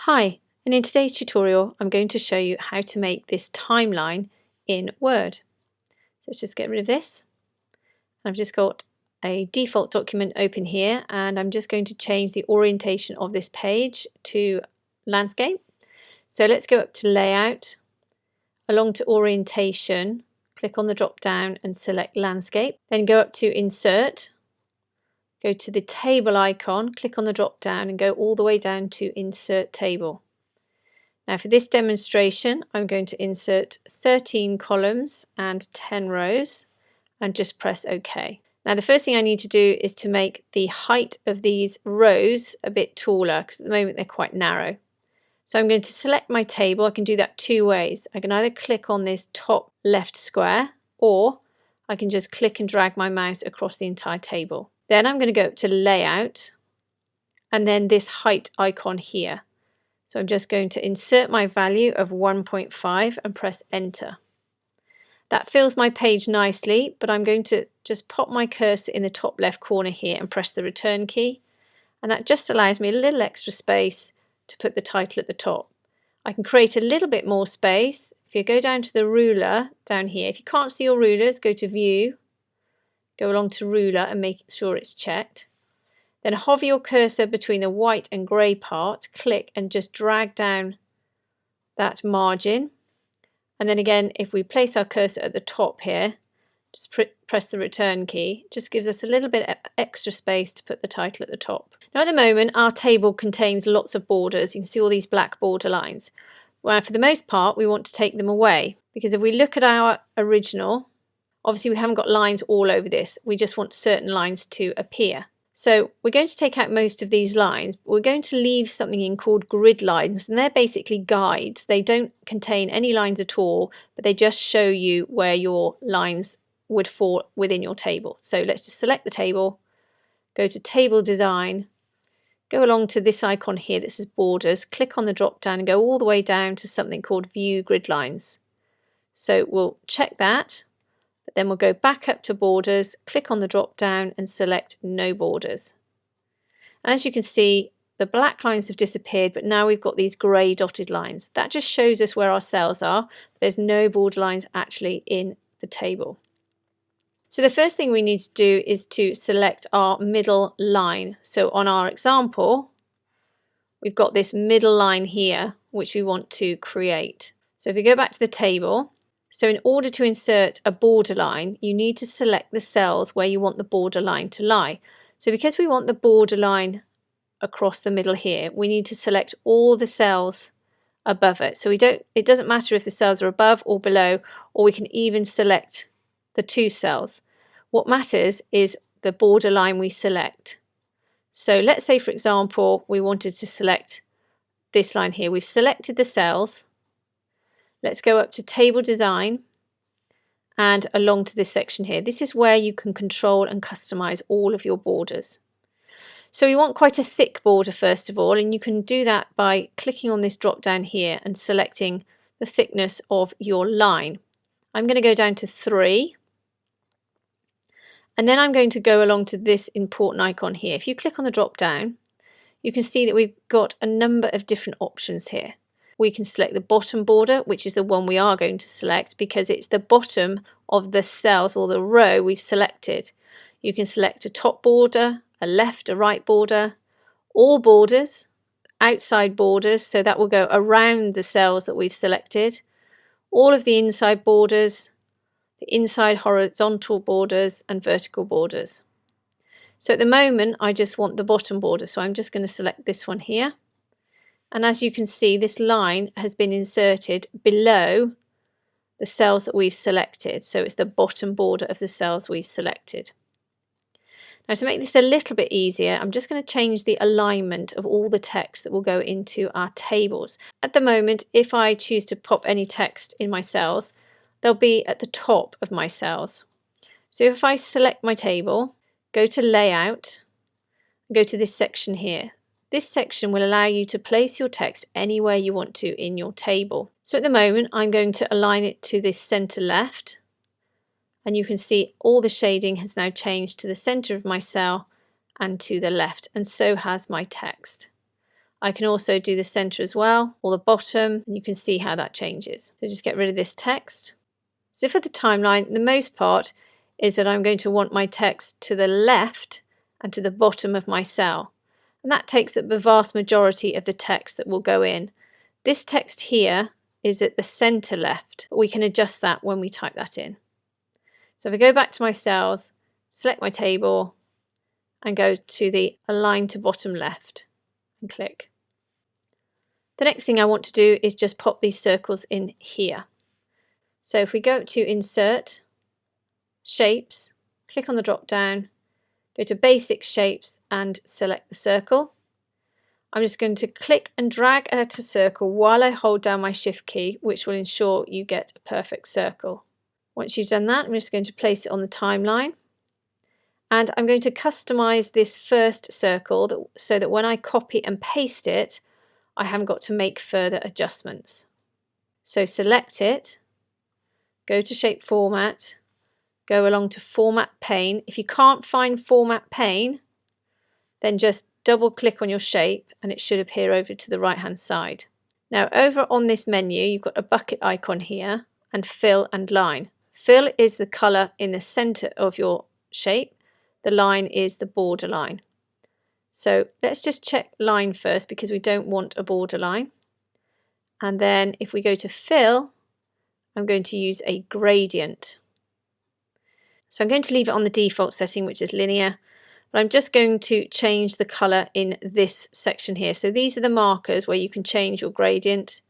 Hi, and in today's tutorial I'm going to show you how to make this timeline in Word. So let's just get rid of this. I've just got a default document open here and I'm just going to change the orientation of this page to landscape. So let's go up to Layout, along to Orientation, click on the drop down and select Landscape, then go up to Insert, go to the table icon, click on the drop down and go all the way down to Insert Table. Now for this demonstration I'm going to insert 13 columns and 10 rows and just press OK. Now the first thing I need to do is to make the height of these rows a bit taller because at the moment they're quite narrow. So I'm going to select my table. I can do that two ways. I can either click on this top left square or I can just click and drag my mouse across the entire table. Then I'm going to go up to Layout and then this height icon here. So I'm just going to insert my value of 1.5 and press enter. That fills my page nicely, but I'm going to just pop my cursor in the top left corner here and press the return key. And that just allows me a little extra space to put the title at the top. I can create a little bit more space. If you go down to the ruler down here, if you can't see your rulers, go to View, go along to Ruler and make sure it's checked. Then hover your cursor between the white and grey part, click and just drag down that margin. And then again, if we place our cursor at the top here, just press the return key. It just gives us a little bit of extra space to put the title at the top. Now at the moment, our table contains lots of borders. You can see all these black border lines. Well, for the most part, we want to take them away because if we look at our original, obviously we haven't got lines all over this. We just want certain lines to appear. So we're going to take out most of these lines, but we're going to leave something in called grid lines, and they're basically guides. They don't contain any lines at all, but they just show you where your lines would fall within your table. So let's just select the table, go to Table Design, go along to this icon here that says Borders, click on the drop down and go all the way down to something called View Grid Lines. So we'll check that. But then we'll go back up to Borders, click on the drop down and select No Borders. And as you can see, the black lines have disappeared, but now we've got these grey dotted lines. That just shows us where our cells are. There's no border lines actually in the table. So the first thing we need to do is to select our middle line. So on our example, we've got this middle line here, which we want to create. So if we go back to the table, so in order to insert a border line, you need to select the cells where you want the border line to lie. So because we want the border line across the middle here, we need to select all the cells above it. So it doesn't matter if the cells are above or below, or we can even select the two cells. What matters is the border line we select. So let's say, for example, we wanted to select this line here. We've selected the cells. Let's go up to Table Design and along to this section here. This is where you can control and customize all of your borders. So we want quite a thick border first of all, and you can do that by clicking on this drop down here and selecting the thickness of your line. I'm going to go down to 3. And then I'm going to go along to this important icon here. If you click on the drop down, you can see that we've got a number of different options here. We can select the bottom border, which is the one we are going to select because it's the bottom of the cells or the row we've selected. You can select a top border, a left, a right border, all borders, outside borders, so that will go around the cells that we've selected, all of the inside borders, the inside horizontal borders and vertical borders. So at the moment I just want the bottom border, so I'm just going to select this one here. And as you can see, this line has been inserted below the cells that we've selected. So it's the bottom border of the cells we've selected. Now to make this a little bit easier, I'm just going to change the alignment of all the text that will go into our tables. At the moment, if I choose to pop any text in my cells, they'll be at the top of my cells. So if I select my table, go to Layout, go to this section here. This section will allow you to place your text anywhere you want to in your table. So at the moment, I'm going to align it to this center left. And you can see all the shading has now changed to the center of my cell and to the left, and so has my text. I can also do the center as well, or the bottom, and you can see how that changes. So just get rid of this text. So for the timeline, the most part is that I'm going to want my text to the left and to the bottom of my cell. And that takes up the vast majority of the text that will go in. This text here is at the center left, but we can adjust that when we type that in. So if I go back to my cells, select my table, and go to the align to bottom left and click. The next thing I want to do is just pop these circles in here. So if we go to Insert, Shapes, click on the drop down, go to Basic Shapes and select the circle. I'm just going to click and drag at a circle while I hold down my Shift key, which will ensure you get a perfect circle. Once you've done that, I'm just going to place it on the timeline. And I'm going to customize this first circle so that when I copy and paste it, I haven't got to make further adjustments. So select it, go to Shape Format, go along to Format Pane. If you can't find Format Pane, then just double click on your shape and it should appear over to the right hand side. Now over on this menu, you've got a bucket icon here and Fill and Line. Fill is the color in the center of your shape. The line is the border line. So let's just check line first because we don't want a border line. And then if we go to fill, I'm going to use a gradient. So I'm going to leave it on the default setting, which is linear, but I'm just going to change the color in this section here. So these are the markers where you can change your gradient,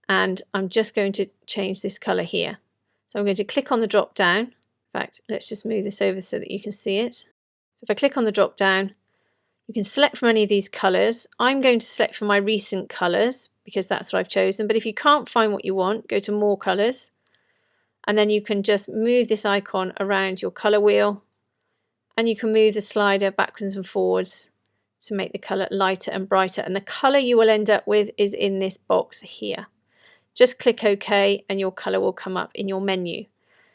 and I'm just going to change this color here. So I'm going to click on the drop down. In fact, let's just move this over so that you can see it. So if I click on the drop down, you can select from any of these colors. I'm going to select from my recent colors because that's what I've chosen. But if you can't find what you want, go to more colors. And then you can just move this icon around your color wheel. And you can move the slider backwards and forwards to make the color lighter and brighter. And the color you will end up with is in this box here. Just click OK and your color will come up in your menu.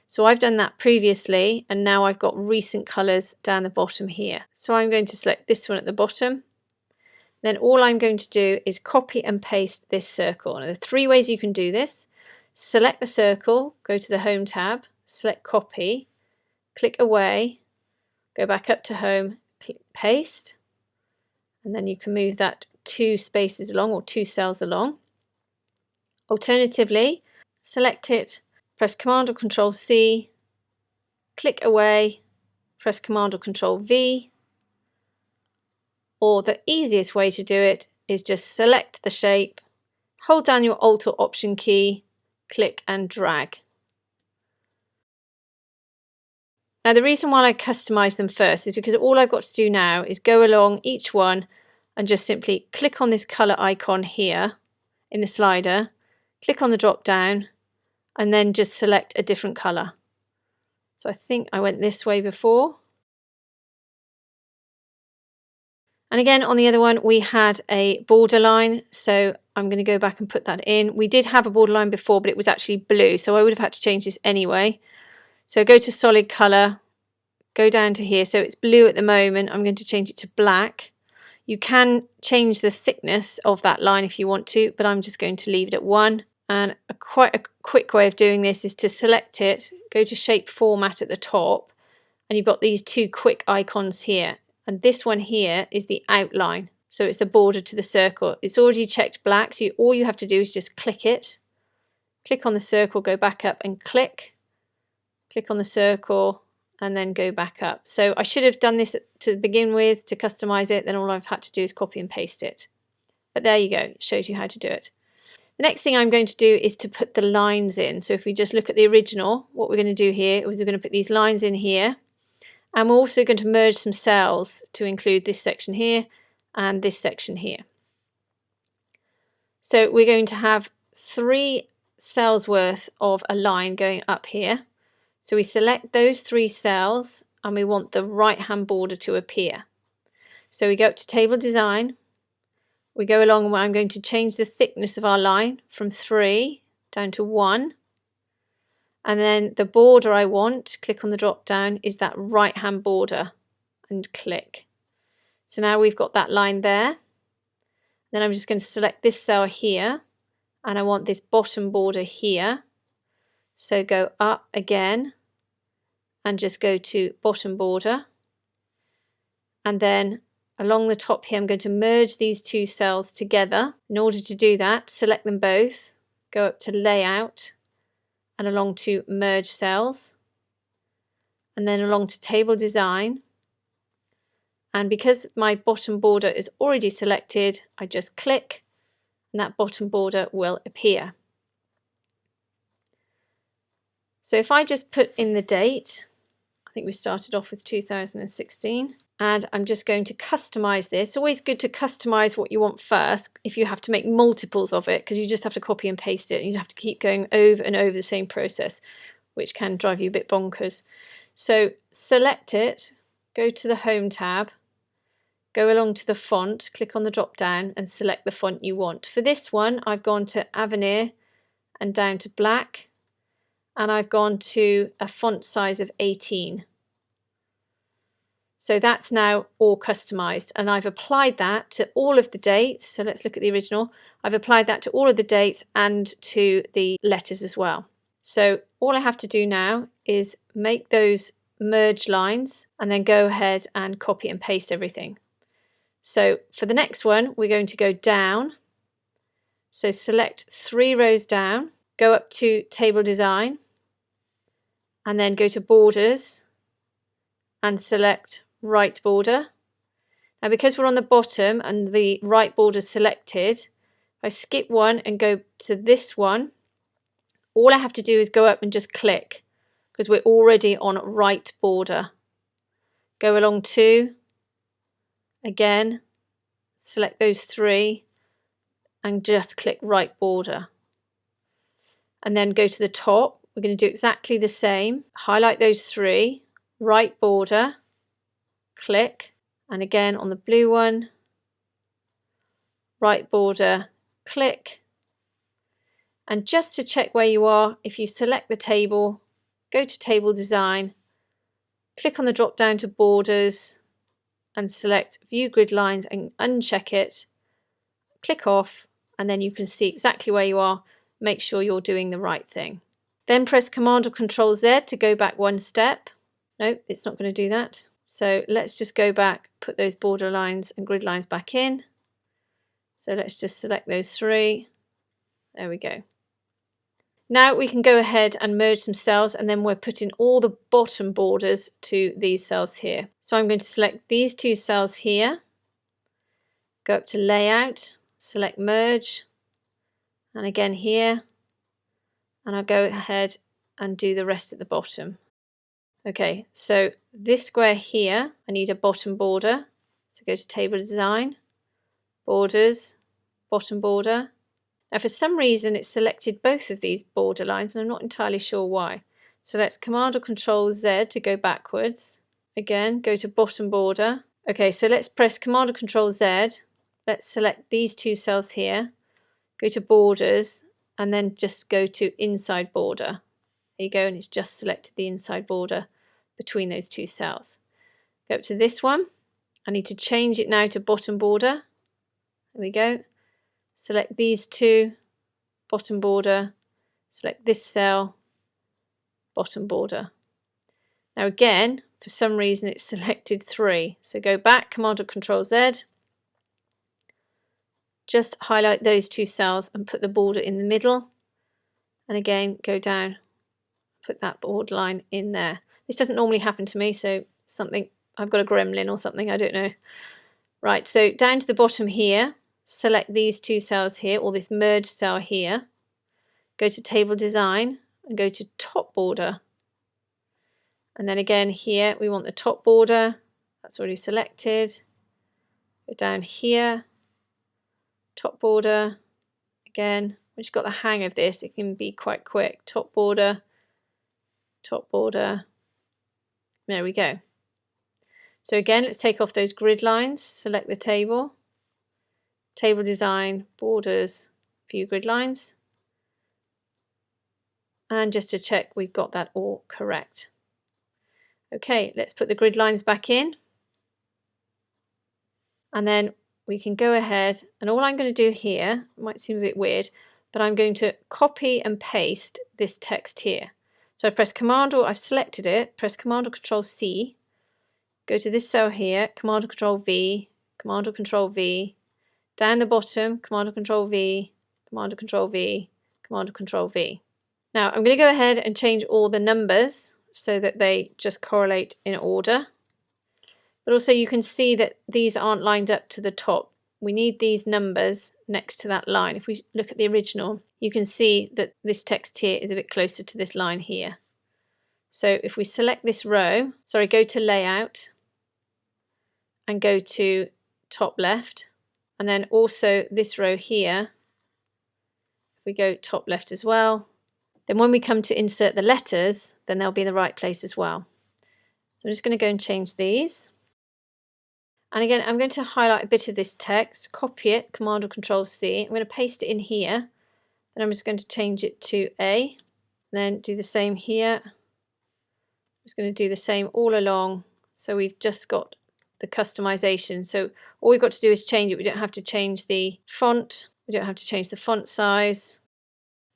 So I've done that previously and now I've got recent colors down the bottom here. So I'm going to select this one at the bottom. Then all I'm going to do is copy and paste this circle. Now there are three ways you can do this. Select the circle, go to the Home tab, select Copy, click Away, go back up to Home, click Paste, and then you can move that 2 spaces along or 2 cells along. Alternatively, select it, press Command or Control C, click Away, press Command or Control V, or the easiest way to do it is just select the shape, hold down your Alt or Option key, click and drag. Now the reason why I customize them first is because all I've got to do now is go along each one and just simply click on this color icon here in the slider, click on the drop down, and then just select a different color. So I think I went this way before. And again, on the other one, we had a borderline. So I'm going to go back and put that in. We did have a borderline before, but it was actually blue. So I would have had to change this anyway. So go to solid color, go down to here. So it's blue at the moment. I'm going to change it to black. You can change the thickness of that line if you want to, but I'm just going to leave it at 1. And quite a quick way of doing this is to select it, go to Shape Format at the top, and you've got these 2 quick icons here. And this one here is the outline. So it's the border to the circle. It's already checked black, so all you have to do is just click it. Click on the circle, go back up and click. Click on the circle and then go back up. So I should have done this to begin with to customize it. Then all I've had to do is copy and paste it. But there you go. It shows you how to do it. The next thing I'm going to do is to put the lines in. So if we just look at the original, what we're going to do here is we're going to put these lines in here. And we're also going to merge some cells to include this section here and this section here. So we're going to have 3 cells worth of a line going up here. So we select those 3 cells and we want the right hand border to appear. So we go up to Table Design. We go along and I'm going to change the thickness of our line from 3 down to 1. And then the border I want, click on the drop down, is that right hand border and click. So now we've got that line there. Then I'm just going to select this cell here, and I want this bottom border here. So go up again and just go to bottom border. And then along the top here, I'm going to merge these two cells together. In order to do that, select them both, go up to layout and along to merge cells, and then along to table design. And because my bottom border is already selected, I just click and that bottom border will appear. So if I just put in the date, I think we started off with 2016, and I'm just going to customize this. It's always good to customize what you want first if you have to make multiples of it, because you just have to copy and paste it and you have to keep going over and over the same process, which can drive you a bit bonkers. So select it, go to the Home tab, go along to the font, click on the drop down and select the font you want. For this one, I've gone to Avenir and down to black, and I've gone to a font size of 18. So that's now all customized, and I've applied that to all of the dates. So let's look at the original. I've applied that to all of the dates and to the letters as well. So all I have to do now is make those merge lines and then go ahead and copy and paste everything. So for the next one, we're going to go down. So select 3 rows down, go up to table design, and then go to borders and select right border. Now because we're on the bottom and the right border is selected, if I skip one and go to this one, all I have to do is go up and just click, because we're already on right border. Go along 2, again, select those 3 and just click right border. And then go to the top. We're going to do exactly the same. Highlight those 3, right border, click, and again on the blue one, right border, click. And just to check where you are, if you select the table, go to table design, click on the drop down to borders and select view grid lines and uncheck it, click off, and then you can see exactly where you are. Make sure you're doing the right thing. Then press Command or Control Z to go back one step. Nope, it's not going to do that. So let's just go back, put those border lines and grid lines back in. So let's just select those 3. There we go. Now we can go ahead and merge some cells, and then we're putting all the bottom borders to these cells here. So I'm going to select these 2 cells here, go up to Layout, select Merge, and again here, and I'll go ahead and do the rest at the bottom. Okay, so this square here, I need a bottom border. So go to Table Design, Borders, Bottom Border. Now for some reason it's selected both of these border lines and I'm not entirely sure why. So let's Command or Control Z to go backwards. Again, go to bottom border. Okay, so let's press Command or Control Z. Let's select these 2 cells here. Go to borders and then just go to inside border. There you go, and it's just selected the inside border between those 2 cells. Go up to this one. I need to change it now to bottom border. There we go. Select these 2, bottom border, select this cell, bottom border. Now again, for some reason it's selected 3. So go back, Command or Control Z, just highlight those 2 cells and put the border in the middle. And again, go down, put that border line in there. This doesn't normally happen to me, so something, I've got a gremlin or something, I don't know. Right, so down to the bottom here, select these 2 cells here, or this merge cell here, go to Table Design and go to Top Border. And then again here, we want the top border, that's already selected. Go down here, top border, again, once you've got the hang of this, it can be quite quick. Top border, there we go. So again, let's take off those grid lines, select the table, Table Design, Borders, View Grid Lines, and just to check we've got that all correct. Okay, let's put the grid lines back in, and then we can go ahead, and all I'm going to do here, might seem a bit weird, but I'm going to copy and paste this text here. So I've pressed Command or I've selected it, press Command or Control C, go to this cell here, Command or Control V, Command or Control V, down the bottom, Command or Control V, Command or Control V, Command or Control V. Now I'm going to go ahead and change all the numbers so that they just correlate in order. But also you can see that these aren't lined up to the top. We need these numbers next to that line. If we look at the original, you can see that this text here is a bit closer to this line here. So if we select this row, go to Layout and go to top left, and then also this row here, if we go top left as well, then when we come to insert the letters, then they'll be in the right place as well. So I'm just going to go and change these. And again, I'm going to highlight a bit of this text, copy it, Command or Control C. I'm going to paste it in here. Then I'm just going to change it to A. And then do the same here. I'm just going to do the same all along. So we've just got the customization. So all we've got to do is change it. We don't have to change the font. We don't have to change the font size.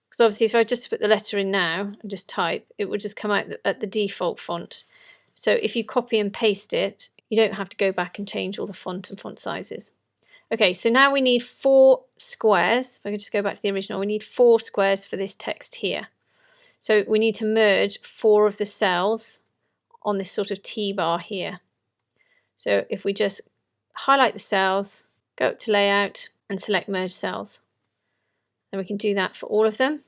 Because obviously if I just put the letter in now and just type, it would just come out at the default font. So if you copy and paste it, you don't have to go back and change all the font and font sizes. Okay, so now we need 4 squares. If I could just go back to the original, we need 4 squares for this text here. So we need to merge 4 of the cells on this sort of T-bar here. So if we just highlight the cells, go up to Layout and select Merge Cells. Then we can do that for all of them.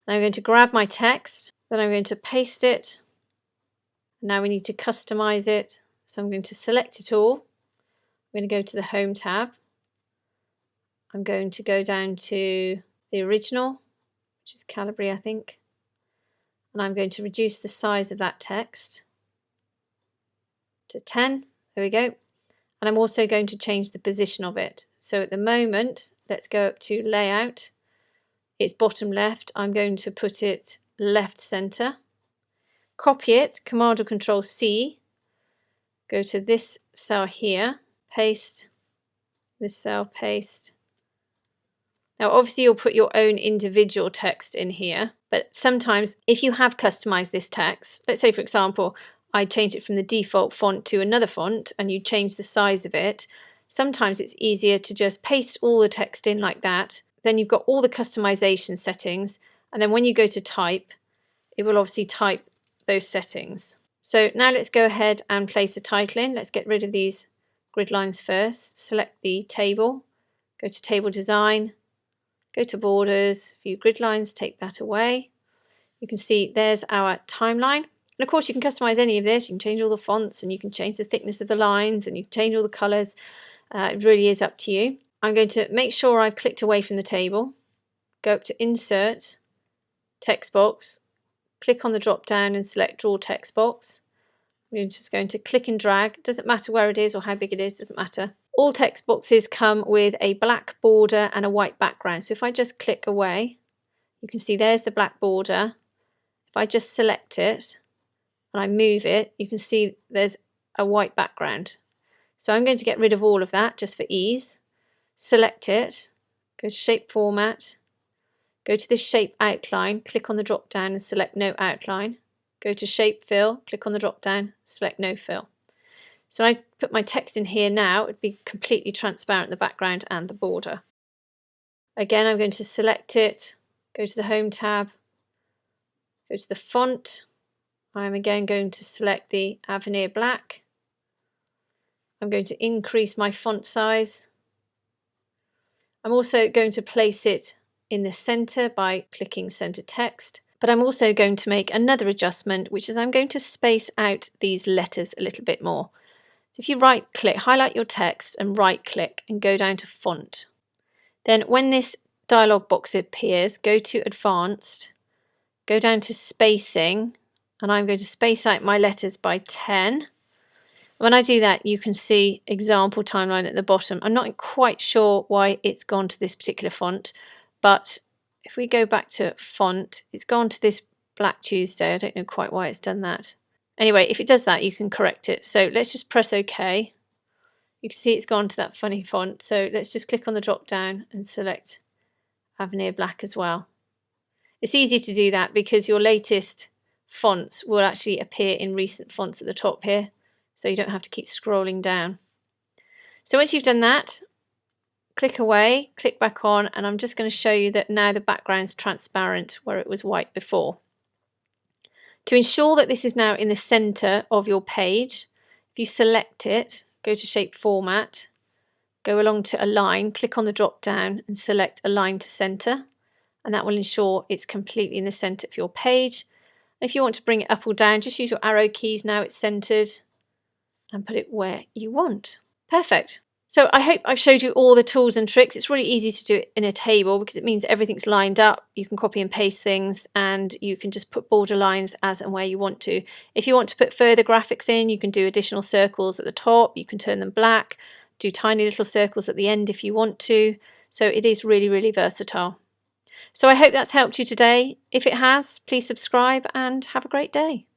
Now I'm going to grab my text, then I'm going to paste it. Now we need to customize it. So I'm going to select it all. I'm going to go to the Home tab. I'm going to go down to the original, which is Calibri, I think. And I'm going to reduce the size of that text to 10. There we go. And I'm also going to change the position of it. So at the moment, let's go up to Layout. It's bottom left. I'm going to put it left center. Copy it, Command or Control C. Go to this cell here, paste, this cell, paste. Now obviously you'll put your own individual text in here, but sometimes if you have customized this text, let's say for example, I changed it from the default font to another font and you change the size of it, sometimes it's easier to just paste all the text in like that. Then you've got all the customization settings, and then when you go to type, it will obviously type those settings. So now let's go ahead and place a title in. Let's get rid of these grid lines first. Select the table, go to Table Design, go to Borders, View Grid Lines, take that away. You can see there's our timeline. And of course you can customize any of this. You can change all the fonts and you can change the thickness of the lines and you can change all the colors. It really is up to you. I'm going to make sure I've clicked away from the table, go up to Insert, Text Box, click on the drop down and select Draw Text Box. We're just going to click and drag. It doesn't matter where it is or how big it is, doesn't matter. All text boxes come with a black border and a white background. So if I just click away, you can see there's the black border. If I just select it and I move it, you can see there's a white background. So I'm going to get rid of all of that just for ease. Select it, go to Shape Format, go to this Shape Outline, click on the drop down and select No Outline. Go to Shape Fill, click on the drop down, select No Fill. So when I put my text in here now, it would be completely transparent, the background and the border. Again, I'm going to select it, go to the Home tab, go to the font. I'm again going to select the Avenir Black. I'm going to increase my font size. I'm also going to place it in the center by clicking Center Text. But I'm also going to make another adjustment, which is I'm going to space out these letters a little bit more. So if you right click, highlight your text and right click and go down to Font. Then when this dialog box appears, go to Advanced, go down to Spacing, and I'm going to space out my letters by 10. When I do that, you can see Example Timeline at the bottom. I'm not quite sure why it's gone to this particular font, but if we go back to font, it's gone to this Black Tuesday. I don't know quite why it's done that. Anyway, if it does that, you can correct it. So let's just press OK. You can see it's gone to that funny font. So let's just click on the drop down and select Avenir Black as well. It's easy to do that because your latest fonts will actually appear in recent fonts at the top here, so you don't have to keep scrolling down. So once you've done that, click away, click back on, and I'm just going to show you that now the background's transparent where it was white before. To ensure that this is now in the center of your page, if you select it, go to Shape Format, go along to Align, click on the drop down and select Align to Center, and that will ensure it's completely in the center of your page. If you want to bring it up or down, just use your arrow keys now it's centered and put it where you want. Perfect. So I hope I've showed you all the tools and tricks. It's really easy to do it in a table because it means everything's lined up. You can copy and paste things and you can just put border lines as and where you want to. If you want to put further graphics in, you can do additional circles at the top. You can turn them black, do tiny little circles at the end if you want to. So it is really, really versatile. So I hope that's helped you today. If it has, please subscribe and have a great day.